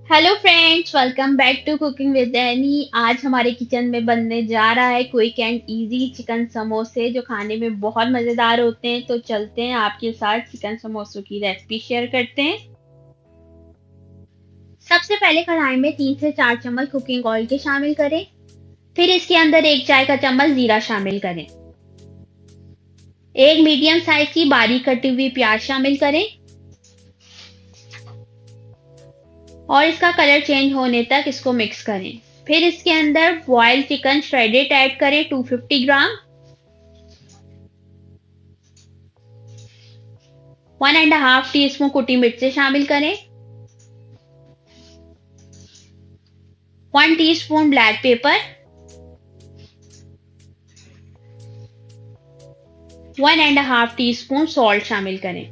Hello friends, welcome back to cooking with Annie. आज हमारे kitchen में बनने जा रहा है क्विक एंड इजी चिकन समोसे जो खाने में बहुत मज़ेदार होते हैं। तो चलते हैं आपके साथ चिकन समोसों की रेसिपी शेयर करते हैं। सबसे पहले कढ़ाई में 3 से 4 चम्मच कुकिंग ऑयल के शामिल करें। फिर इसके अंदर 1 चाय का चम्मच जीरा शामिल करें। एक मीडियम साइज की बारीक कटी हुई प्याज शामिल करें और इसका कलर चेंज होने तक इसको मिक्स करें। फिर इसके अंदर बॉइल्ड चिकन श्रेडेड ऐड करें 250 ग्राम। 1.5 टीस्पून कुटी मिर्चें शामिल करें। 1 teaspoon black pepper. 1.5 teaspoon salt शामिल करें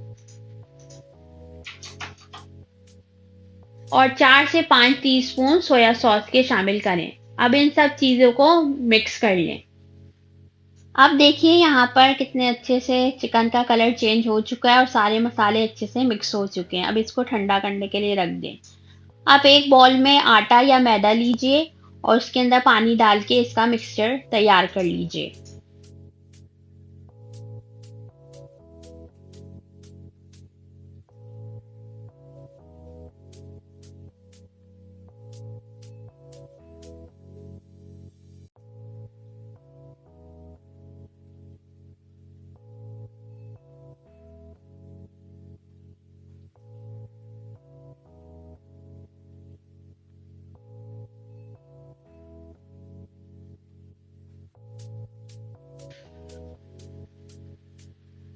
और 4 से 5 टीस्पून सोया सॉस के शामिल करें। अब इन सब चीज़ों को मिक्स कर लें। अब देखिए यहाँ पर कितने अच्छे से चिकन का कलर चेंज हो चुका है और सारे मसाले अच्छे से मिक्स हो चुके हैं। अब इसको ठंडा करने के लिए रख दें। आप एक बाउल में आटा या मैदा लीजिए और उसके अंदर पानी डाल के इसका मिक्सचर तैयार कर लीजिए।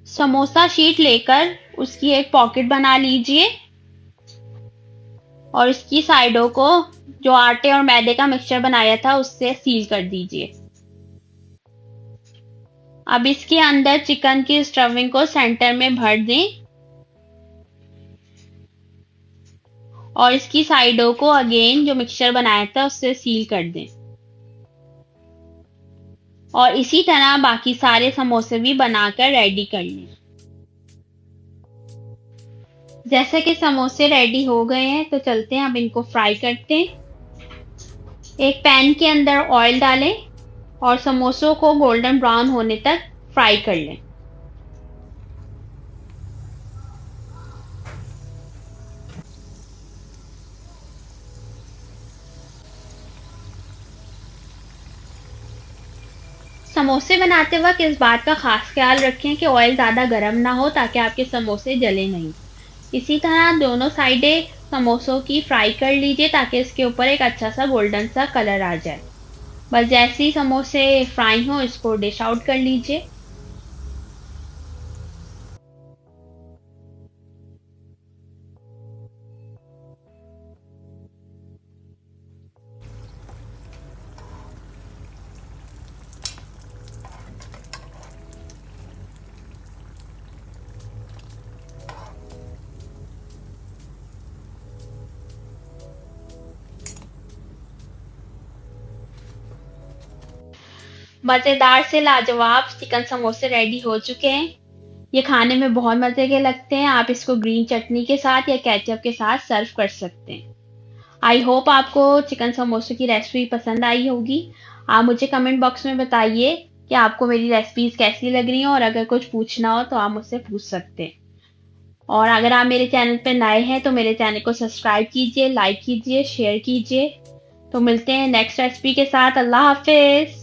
समोसा शीट लेकर उसकी एक पॉकेट बना लीजिए और इसकी साइडों को जो आटे और मैदे का मिक्सचर बनाया था उससे सील कर दीजिए। अब इसके अंदर चिकन की स्टफिंग को सेंटर में भर दें और इसकी साइडों को अगेन जो मिक्सचर बनाया था उससे सील कर दें और इसी तरह बाकी सारे समोसे भी बनाकर रेडी कर लें। जैसे कि समोसे रेडी हो गए हैं तो चलते हैं अब इनको फ्राई करते हैं। एक पैन के अंदर ऑयल डालें और समोसों को गोल्डन ब्राउन होने तक फ्राई कर लें। समोसे बनाते वक्त इस बात का खास ख्याल रखें कि ऑयल ज़्यादा गर्म ना हो ताकि आपके समोसे जले नहीं। इसी तरह दोनों साइडें समोसों की फ्राई कर लीजिए ताकि इसके ऊपर एक अच्छा सा गोल्डन सा कलर आ जाए। बस जैसे ही समोसे फ्राई हो इसको डिश आउट कर लीजिए। मज़ेदार से लाजवाब चिकन समोसे रेडी हो चुके हैं। ये खाने में बहुत मज़े के लगते हैं। आप इसको ग्रीन चटनी के साथ या केचप के साथ सर्व कर सकते हैं। आई होप आपको चिकन समोसे की रेसिपी पसंद आई होगी। आप मुझे कमेंट बॉक्स में बताइए कि आपको मेरी रेसिपीज़ कैसी लग रही हैं और अगर कुछ पूछना हो तो आप मुझसे पूछ सकते हैं। और अगर आप मेरे चैनल पर नए हैं तो मेरे चैनल को सब्सक्राइब कीजिए, लाइक कीजिए, शेयर कीजिए। तो मिलते हैं नेक्स्ट रेसिपी के साथ। अल्लाह हाफ़िज़।